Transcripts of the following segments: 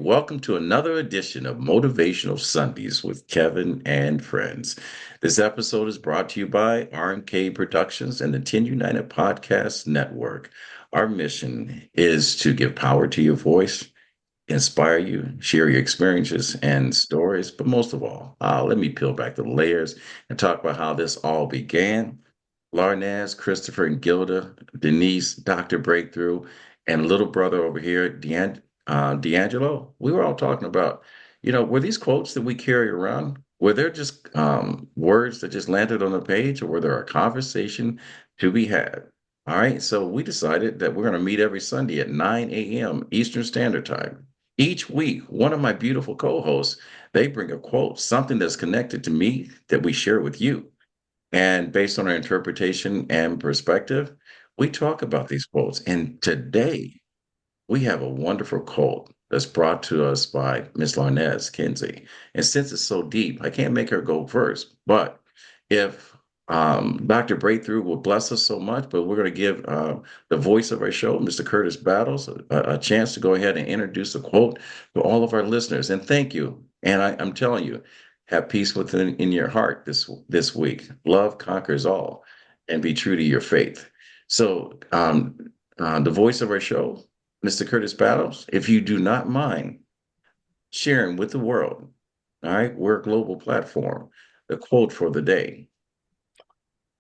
welcome to another edition of Motivational Sundays with Kevin and Friends. This episode is brought to you by RMK Productions and the 10 United Podcast Network. Our mission is to give power to your voice, inspire you, share your experiences and stories, but most of all, let me peel back the layers and talk about how this all began. Larnaz, Christopher, and Gilda, Denise, Dr. Breakthrough, and little brother over here, D'Angelo. We were all talking about, were these quotes that we carry around, were there just words that just landed on a page, or were there a conversation to be had? All right, so we decided that we're going to meet every Sunday at 9 a.m. Eastern Standard Time. Each week, one of my beautiful co-hosts, they bring a quote, something that's connected to me that we share with you. And based on our interpretation and perspective, we talk about these quotes. And today we have a wonderful quote that's brought to us by Miss Larnez Kinsey. And since it's so deep, I can't make her go first. But if Dr. Breakthrough will bless us so much, but we're going to give the voice of our show, Mr. Curtis Battles, a chance to go ahead and introduce a quote to all of our listeners. And thank you. And I'm telling you, have peace within in your heart this week. Love conquers all, and be true to your faith. So, the voice of our show, Mr. Curtis Battles, if you do not mind sharing with the world, all right, we're a global platform, the quote for the day.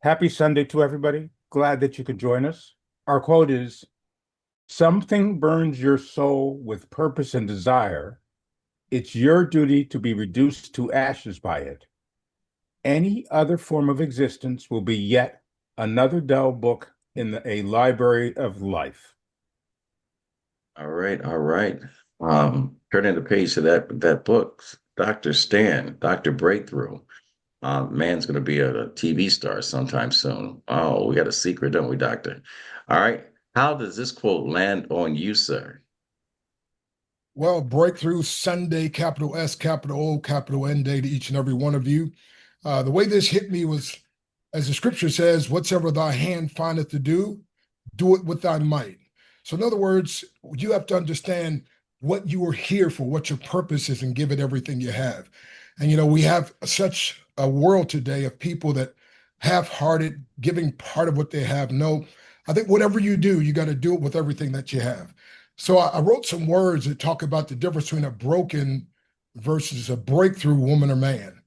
Happy Sunday to everybody. Glad that you could join us. Our quote is, "Something burns your soul with purpose and desire. It's your duty to be reduced to ashes by it. Any other form of existence will be yet another dull book in a library of life." All right, all right. Turning the page to that book, Dr. Stan, Dr. Breakthrough. Man's going to be a TV star sometime soon. Oh, we got a secret, don't we, Doctor? All right. How does this quote land on you, sir? Well, Breakthrough Sunday, capital S, capital O, capital N day to each and every one of you. The way this hit me was, as the scripture says, whatsoever thy hand findeth to do it with thy might. So in other words, you have to understand what you are here for, what your purpose is, and give it everything you have. And, we have such a world today of people that half-hearted, giving part of what they have. No, I think whatever you do, you got to do it with everything that you have. So I wrote some words that talk about the difference between a broken versus a breakthrough woman or man.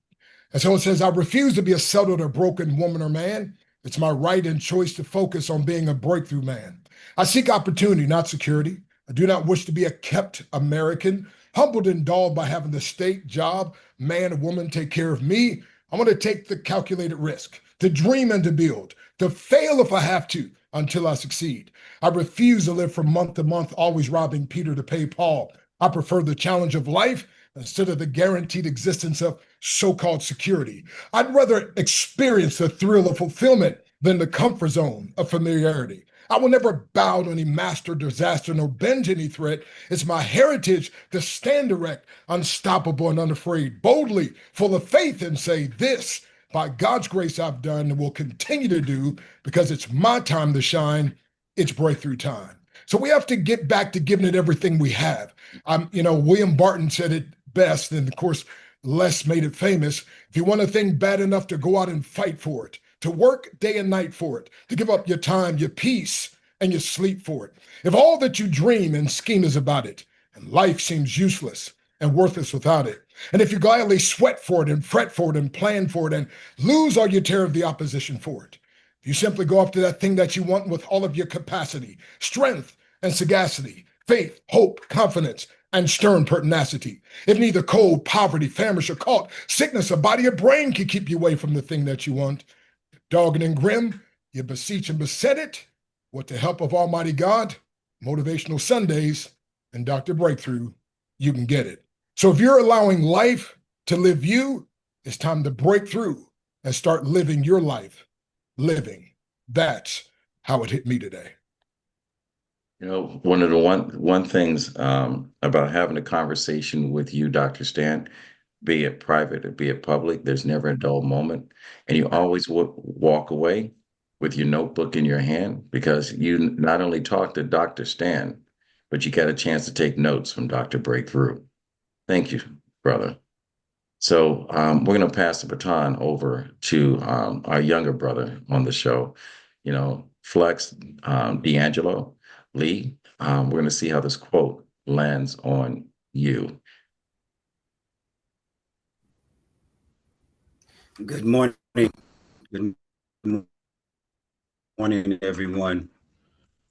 And so it says, "I refuse to be a settled or broken woman or man. It's my right and choice to focus on being a breakthrough man. I seek opportunity, not security. I do not wish to be a kept American, humbled and dulled by having the state, job, man, or woman take care of me. I want to take the calculated risk, to dream and to build, to fail if I have to, until I succeed. I refuse to live from month to month, always robbing Peter to pay Paul. I prefer the challenge of life instead of the guaranteed existence of so-called security. I'd rather experience the thrill of fulfillment than the comfort zone of familiarity. I will never bow to any master disaster nor bend to any threat. It's my heritage to stand erect, unstoppable and unafraid, boldly, full of faith, and say, this, by God's grace, I've done and will continue to do, because it's my time to shine. It's breakthrough time. So we have to get back to giving it everything we have. William Barton said it best, and of course, Les made it famous. If you want a thing bad enough to go out and fight for it, to work day and night for it, to give up your time, your peace, and your sleep for it. If all that you dream and scheme is about it, and life seems useless and worthless without it, and if you gladly sweat for it and fret for it and plan for it and lose all your terror of the opposition for it, if you simply go after that thing that you want with all of your capacity, strength, and sagacity, faith, hope, confidence, and stern pertinacity, if neither cold, poverty, famish, or caught sickness, or body or brain can keep you away from the thing that you want, dogged and grim, you beseech and beset it, with the help of Almighty God, Motivational Sundays, and Dr. Breakthrough, you can get it. So if you're allowing life to live you, it's time to break through and start living your life, living. That's how it hit me today. One of the one things about having a conversation with you, Dr. Stan, be it private or be it public, there's never a dull moment. And you always walk away with your notebook in your hand, because you not only talked to Dr. Stan, but you got a chance to take notes from Dr. Breakthrough. Thank you, brother. So we're going to pass the baton over to our younger brother on the show, Flex D'Angelo Lee. We're going to see how this quote lands on you. Good morning. Good morning, everyone.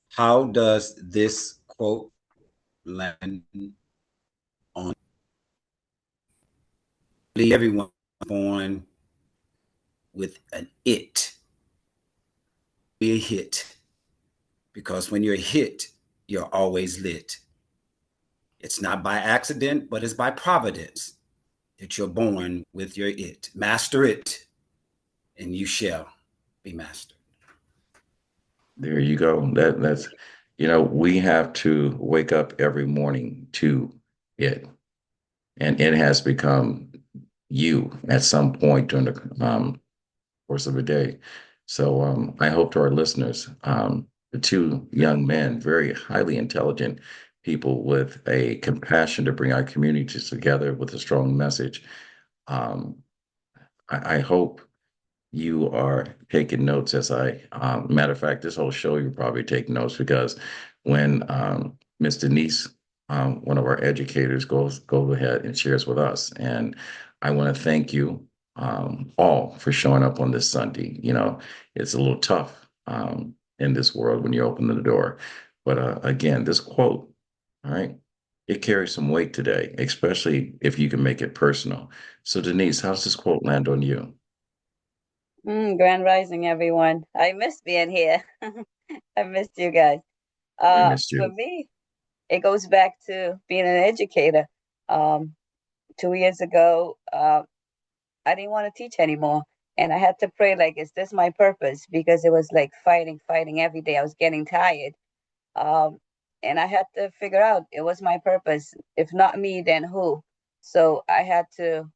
How does this quote land on everyone born with an it? Be a hit, because when you're a hit, you're always lit. It's not by accident, but it's by providence that you're born with your it. Master it, and you shall be mastered. There you go. That's, we have to wake up every morning to it, and it has become you at some point during the course of a day. So I hope to our listeners, the two young men, very highly intelligent people with a compassion to bring our communities together with a strong message. Um, I hope you are taking notes as matter of fact, this whole show, you probably take notes because when Miss Denise, one of our educators, goes ahead and shares with us. And I want to thank you all for showing up on this Sunday. It's a little tough in this world when you open the door. But again, this quote, all right, it carries some weight today, especially if you can make it personal. So Denise, how does this quote land on you? Grand Rising, everyone. I miss being here. I missed you guys. We missed For you. me, it goes back to being an educator. Um, 2 years ago, I didn't want to teach anymore. And I had to pray, like, is this my purpose? Because it was like fighting every day. I was getting tired. Um, and I had to figure out it was my purpose. If not me, then who? So I had to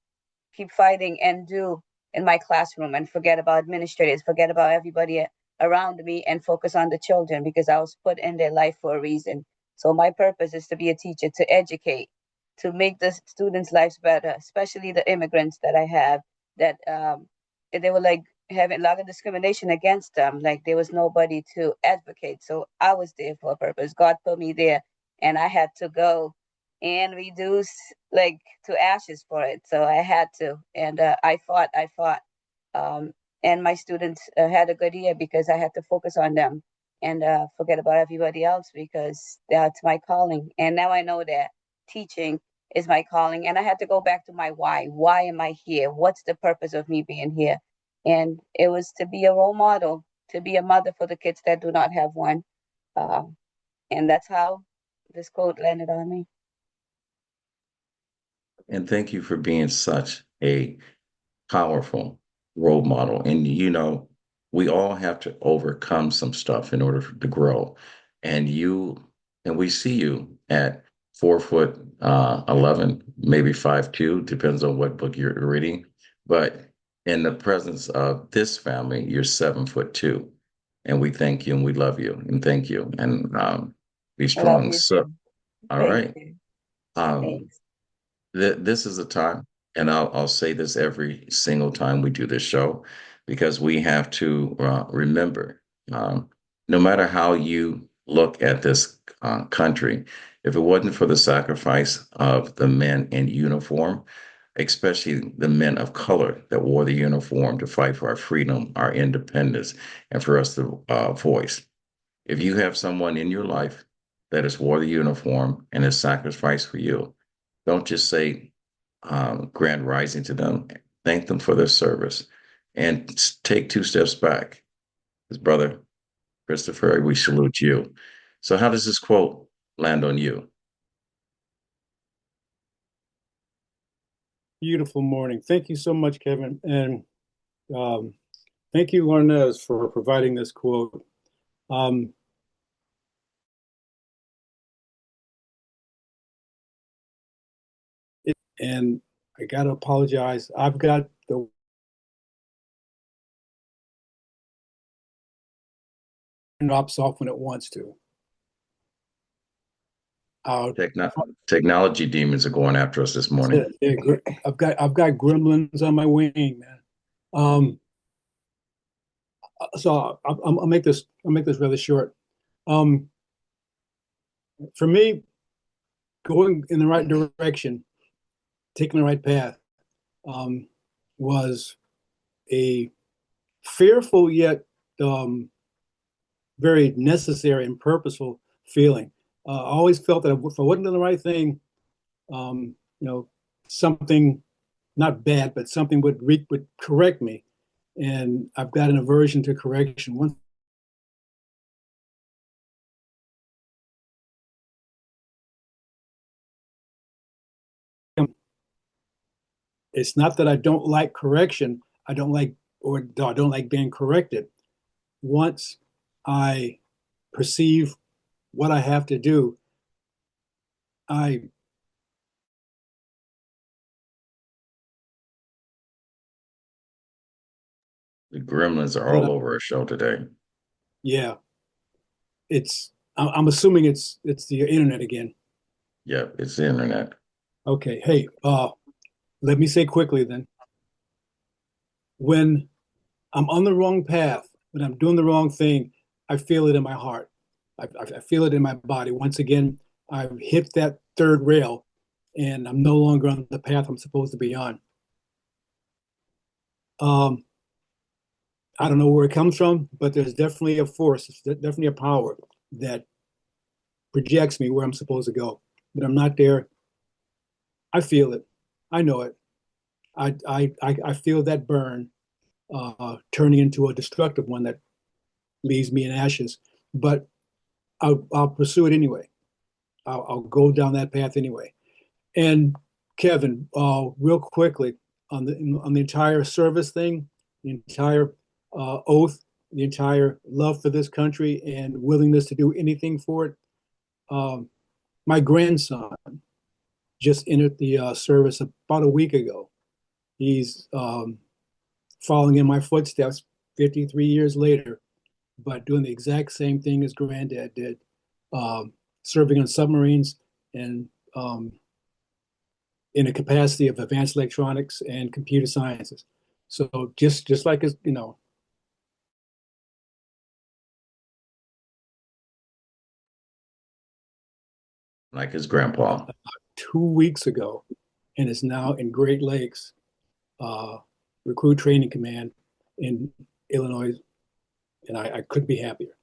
keep fighting and do in my classroom and forget about administrators, forget about everybody around me and focus on the children because I was put in their life for a reason. So my purpose is to be a teacher, to educate, to make the students' lives better, especially the immigrants that I have that they were like having a lot of discrimination against them. Like there was nobody to advocate. So I was there for a purpose. God put me there and I had to go and reduce like to ashes for it. So I had to, and I fought, um, and my students had a good year because I had to focus on them and forget about everybody else because that's my calling. And now I know that teaching is my calling, and I had to go back to my why. Why am I here? What's the purpose of me being here? And it was to be a role model, to be a mother for the kids that do not have one. Um, and that's how this quote landed on me. And thank you for being such a powerful role model. And we all have to overcome some stuff in order to grow. And we see you at 4 foot 11, maybe 5'2", depends on what book you're reading. But in the presence of this family, you're 7'2". And we thank you and we love you and thank you and be I love strong. you So, too. all Thank right. you. Um, Thanks. this is a time, and I'll say this every single time we do this show, because we have to remember, no matter how you look at this country, if it wasn't for the sacrifice of the men in uniform, especially the men of color that wore the uniform to fight for our freedom, our independence, and for us to voice. If you have someone in your life that has wore the uniform and has sacrificed for you, don't just say grand rising to them. Thank them for their service and take 2 steps back. His brother, Christopher, we salute you. So, how does this quote land on you? Beautiful morning. Thank you so much, Kevin. And um, thank you, Larnez, for providing this quote. Um, and I got to apologize. I've got the drops off when it wants to. Techno Technology demons are going after us this morning. I've got gremlins on my wing, man. So I'll make this rather short. For me, going in the right direction, taking the right path, was a fearful yet very necessary and purposeful feeling. I always felt that if I wasn't doing the right thing, something not bad, but something would correct me, and I've got an aversion to correction. Once it's not that I don't like correction, I don't like being corrected. Once I perceive what I have to do, I The gremlins are all over our show today. yeah, I'm assuming it's the internet again. Yeah, it's the internet. Okay, hey, let me say quickly then. When I'm on the wrong path, when I'm doing the wrong thing, I feel it in my heart. I feel it in my body. Once again, I've hit that third rail and I'm no longer on the path I'm supposed to be on. I don't know where it comes from, but there's definitely a force, there's definitely a power that projects me where I'm supposed to go. But I'm not there. I feel it. I know it. I feel that burn turning into a destructive one that leaves me in ashes. But I'll pursue it anyway. I'll go down that path anyway. And Kevin, real quickly on the entire service thing, the entire oath, the entire love for this country and willingness to do anything for it. My grandson just entered the service about a week ago. He's following in my footsteps 53 years later, but doing the exact same thing as Granddad did, serving on submarines and in a capacity of advanced electronics and computer sciences. So just like his, Like his grandpa. 2 weeks ago, and is now in Great Lakes Recruit Training Command in Illinois, and I couldn't be happier.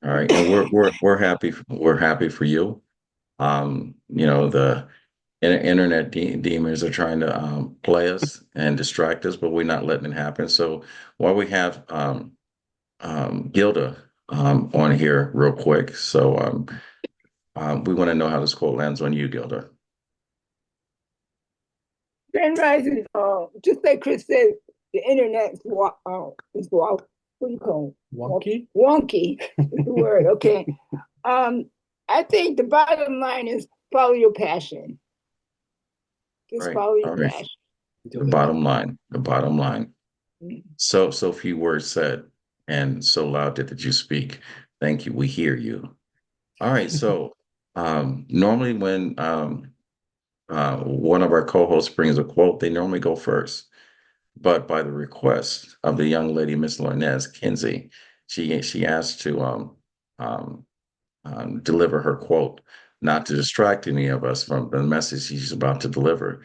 All right, and we're happy for you. The internet demons are trying to play us and distract us, but we're not letting it happen. So while we have Gilda on here real quick, so we want to know how this quote lands on you, Gilda. Grand Rising, just like Chris said, the internet is what do you call it? Wonky? Wonky is the word. Okay. I think the bottom line is follow your passion. Just Right. follow your All right. passion. The bottom line. Mm. So few words said, and so loud that you speak. Thank you. We hear you. All right. So normally when one of our co-hosts brings a quote, they normally go first. But by the request of the young lady, Miss Lornez Kinsey, she asked to deliver her quote, not to distract any of us from the message she's about to deliver.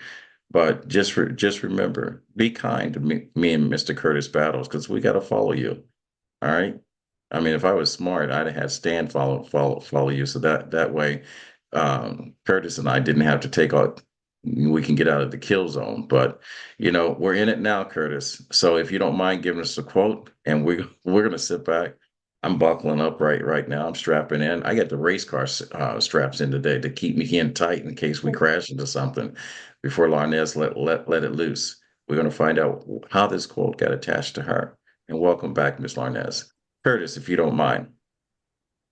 But just remember, be kind to me and Mr. Curtis Battles, because we got to follow you. All right. I mean, if I was smart, I'd have had Stan follow you, so that way, Curtis and I didn't have to take out. We can get out of the kill zone. But we're in it now, Curtis. So if you don't mind giving us a quote, and we're gonna sit back. I'm buckling up right now. I'm strapping in. I got the race car straps in today to keep me in tight in case we crash into something before Larnez let it loose. We're gonna find out how this quote got attached to her. And welcome back, Miss Larnez. Curtis, if you don't mind.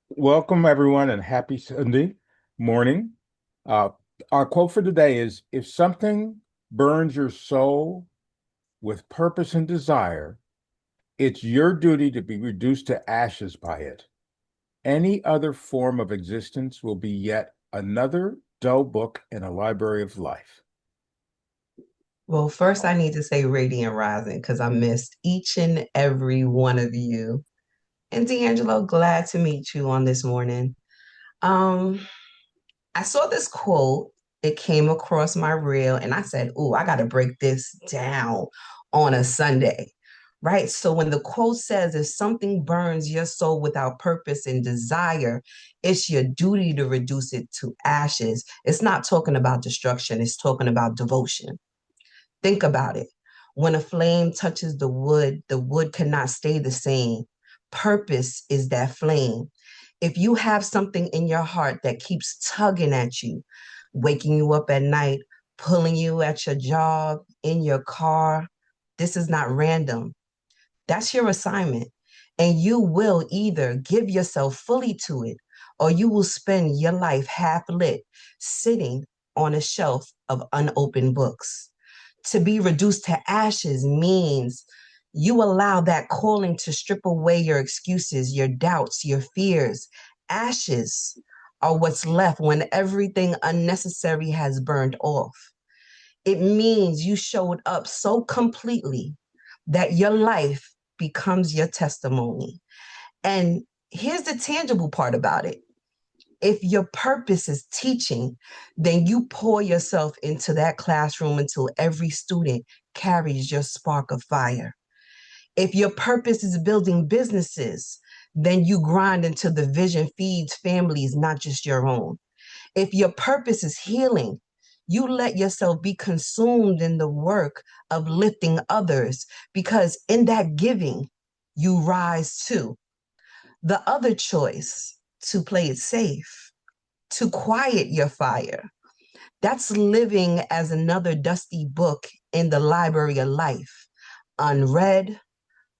Welcome, everyone, and happy Sunday morning. Our quote for today is, if something burns your soul with purpose and desire, it's your duty to be reduced to ashes by it. Any other form of existence will be yet another dull book in a library of life. Well, first I need to say Radiant Rising because I missed each and every one of you. And D'Angelo, glad to meet you on this morning. Um, I saw this quote. It came across my reel, and I said, "Ooh, I got to break this down on a Sunday." Right? So when the quote says, if something burns your soul without purpose and desire, it's your duty to reduce it to ashes. It's not talking about destruction, it's talking about devotion. Think about it. When a flame touches the wood cannot stay the same. Purpose is that flame. If you have something in your heart that keeps tugging at you, waking you up at night, pulling you at your job, in your car, this is not random. That's your assignment. And you will either give yourself fully to it or you will spend your life half lit, sitting on a shelf of unopened books. To be reduced to ashes means you allow that calling to strip away your excuses, your doubts, your fears. Ashes are what's left when everything unnecessary has burned off. It means you showed up so completely that your life becomes your testimony. And here's the tangible part about it. If your purpose is teaching, then you pour yourself into that classroom until every student carries your spark of fire. If your purpose is building businesses, then you grind until the vision feeds families, not just your own. If your purpose is healing, you let yourself be consumed in the work of lifting others, because in that giving, you rise too. The other choice, to play it safe, to quiet your fire, that's living as another dusty book in the library of life, unread,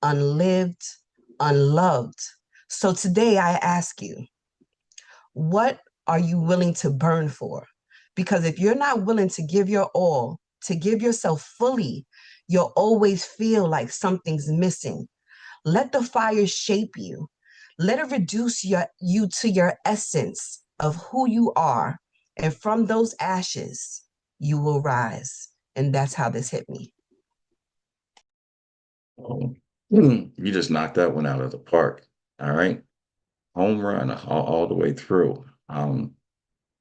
unlived, unloved. So today I ask you, what are you willing to burn for? Because if you're not willing to give your all, to give yourself fully, you'll always feel like something's missing. Let the fire shape you. Let it reduce you to your essence of who you are. And from those ashes, you will rise. And that's how this hit me. Oh, you just knocked that one out of the park. All right. Home run all the way through.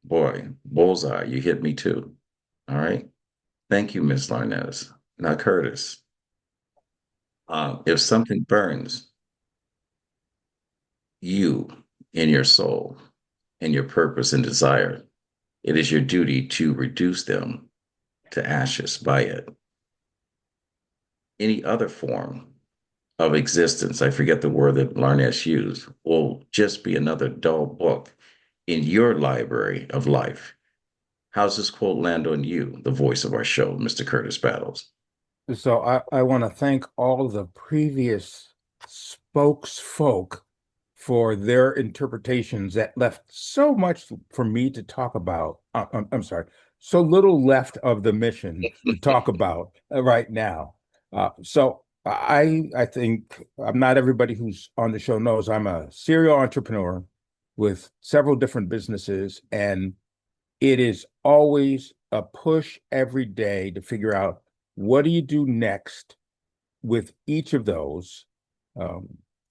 Boy, bullseye, you hit me too. All right. Thank you, Miss Larnez. Now, Curtis, if something burns you in your soul and your purpose and desire, it is your duty to reduce them to ashes by it. Any other form of existence, I forget the word that Larnez used, will just be another dull book in your library of life. How's this quote land on you, the voice of our show, Mr. Curtis Battles? So I want to thank all the previous spokesfolk for their interpretations that left so much for me to talk about. I'm sorry, so little left of the mission to talk about right now. So I think not everybody who's on the show knows I'm a serial entrepreneur with several different businesses, and it is always a push every day to figure out what do you do next with each of those, um,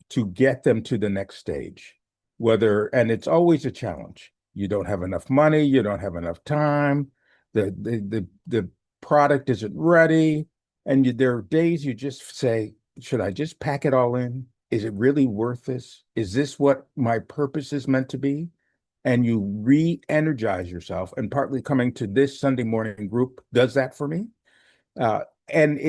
to get them to the next stage. And it's always a challenge. You don't have enough money, you don't have enough time, the product isn't ready, and there are days you just say, should I just pack it all in? Is it really worth this? Is this what my purpose is meant to be? And you re-energize yourself. And partly coming to this Sunday morning group does that for me. And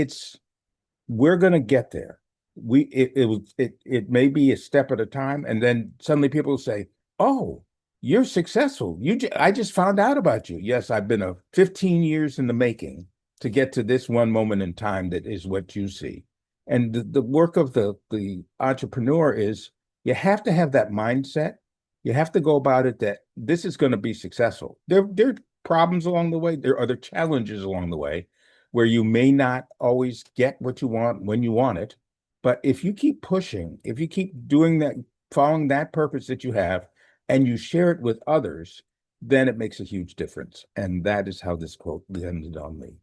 we're going to get there. It may be a step at a time, and then suddenly people say, "Oh, you're successful. I just found out about you." Yes, I've been 15 years in the making to get to this one moment in time that is what you see. And the work of the entrepreneur is you have to have that mindset. You have to go about it that this is going to be successful. There are problems along the way. There are other challenges along the way where you may not always get what you want when you want it. But if you keep pushing, if you keep doing following that purpose that you have, and you share it with others, then it makes a huge difference. And that is how this quote landed on me.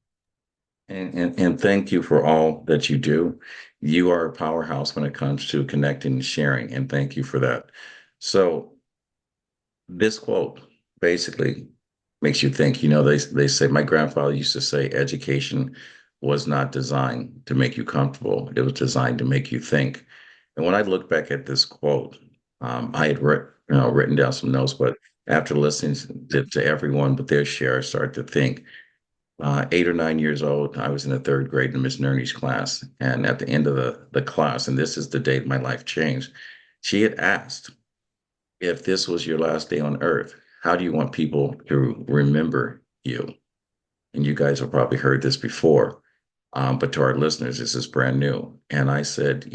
And thank you for all that you do. You are a powerhouse when it comes to connecting and sharing, and thank you for that. So this quote basically makes you think. They say, my grandfather used to say, education was not designed to make you comfortable. It was designed to make you think. And when I look back at this quote, I had written down some notes, but after listening to everyone with their share, I started to think. 8 or 9 years old, I was in the third grade in Miss Nerney's class. And at the end of the class, and this is the day my life changed, she had asked, if this was your last day on earth, how do you want people to remember you? And you guys have probably heard this before, but to our listeners, this is brand new. And I said,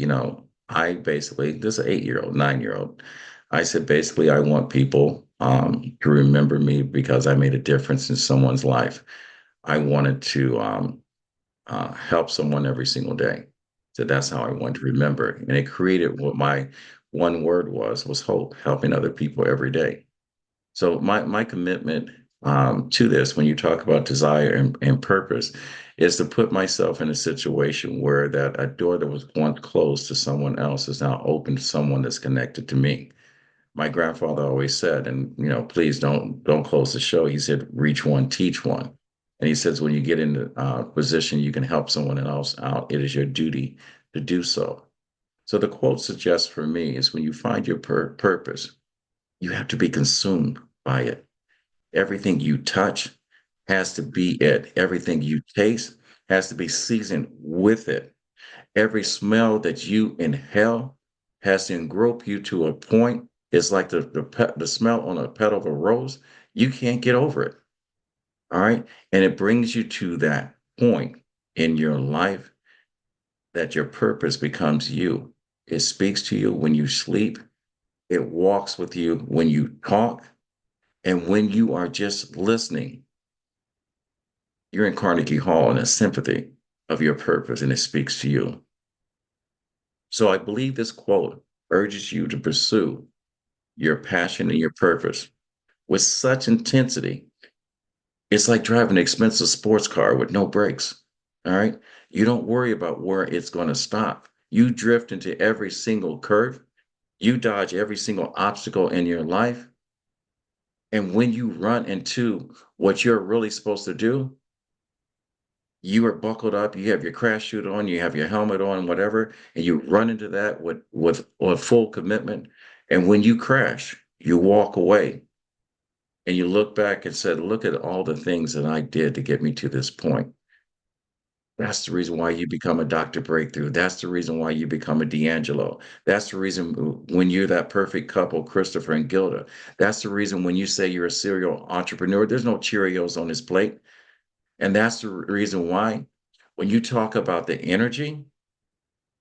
I basically, this is an 8-year-old, 9-year-old. I said, basically, I want people to remember me because I made a difference in someone's life. I wanted to help someone every single day. So that's how I wanted to remember. And it created what my one word was hope, helping other people every day. So my commitment to this, when you talk about desire and purpose, is to put myself in a situation where that a door that was once closed to someone else is now open to someone that's connected to me. My grandfather always said, and please don't close the show. He said, reach one, teach one. And he says, when you get in a position you can help someone else out, it is your duty to do so. So the quote suggests for me is when you find your purpose, you have to be consumed by it. Everything you touch has to be it. Everything you taste has to be seasoned with it. Every smell that you inhale has to engrope you to a point. It's like the smell on a petal of a rose. You can't get over it. All right. And it brings you to that point in your life that your purpose becomes you. It speaks to you when you sleep. It walks with you when you talk. And when you are just listening, you're in Carnegie Hall in a sympathy of your purpose, and it speaks to you. So I believe this quote urges you to pursue your passion and your purpose with such intensity. It's like driving an expensive sports car with no brakes. All right. You don't worry about where it's going to stop. You drift into every single curve. You dodge every single obstacle in your life. And when you run into what you're really supposed to do, you are buckled up, you have your crash suit on, you have your helmet on, whatever, and you run into that with full commitment. And when you crash, you walk away and you look back and said, look at all the things that I did to get me to this point. That's the reason why you become a Dr. Breakthrough. That's the reason why you become a D'Angelo. That's the reason when you're that perfect couple, Christopher and Gilda. That's the reason when you say you're a serial entrepreneur, there's no Cheerios on his plate. And that's the reason why when you talk about the energy,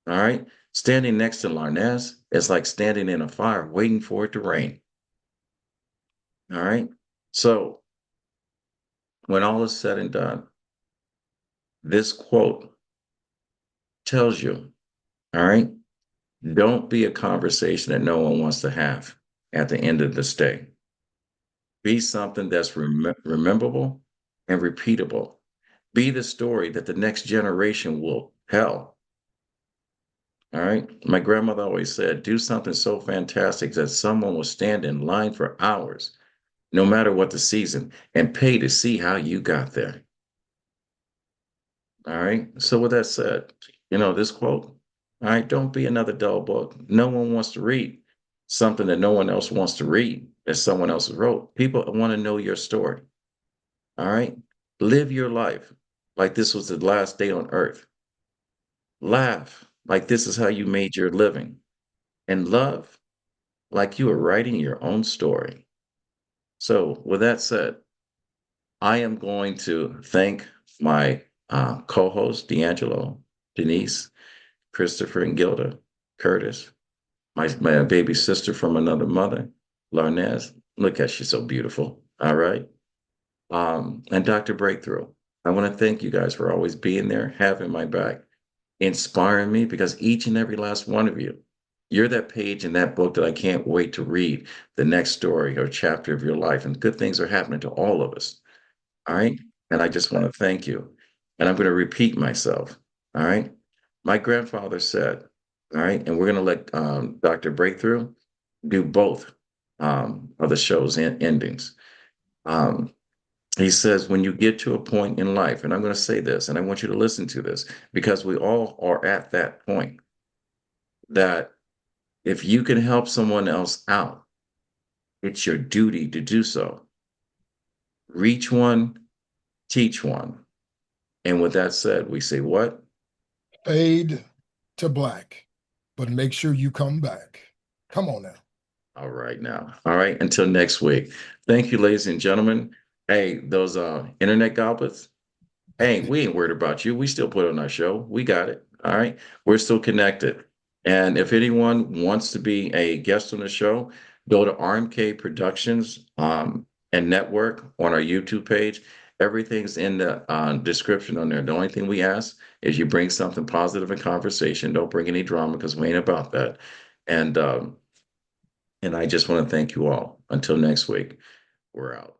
all right, standing next to Larnez is like standing in a fire waiting for it to rain. All right. So when all is said and done, this quote tells you, all right, don't be a conversation that no one wants to have at the end of this day. Be something that's rememberable and repeatable. Be the story that the next generation will tell. All right. My grandmother always said, do something so fantastic that someone will stand in line for hours, no matter what the season, and pay to see how you got there. All right. So with that said, this quote, all right, don't be another dull book. No one wants to read something that no one else wants to read that someone else wrote. People want to know your story. All right. Live your life like this was the last day on earth. Laugh like this is how you made your living. And love like you are writing your own story. So with that said, I am going to thank my co-host, D'Angelo, Denise, Christopher and Gilda, Curtis, my baby sister from another mother, Larnez. Look at she's so beautiful. All right. And Dr. Breakthrough. I want to thank you guys for always being there, having my back, inspiring me, because each and every last one of you You're that page in that book that I can't wait to read the next story or chapter of your life. And good things are happening to all of us. All right. And I just want to thank you. And I'm going to repeat myself. All right. My grandfather said, all right, and we're going to let Dr. Breakthrough do both of the show's endings. He says, when you get to a point in life, and I'm going to say this, and I want you to listen to this, because we all are at that point, that if you can help someone else out, it's your duty to do so. Reach one, teach one. And with that said, we say what? Fade to black, but make sure you come back. Come on now. All right now. All right. Until next week. Thank you, ladies and gentlemen. Hey, those internet goblets. Hey, we ain't worried about you. We still put on our show. We got it. All right. We're still connected. And if anyone wants to be a guest on the show, go to RMK Productions and Network on our YouTube page. Everything's in the description on there. The only thing we ask is you bring something positive in conversation. Don't bring any drama because we ain't about that. And I just want to thank you all. Until next week, we're out.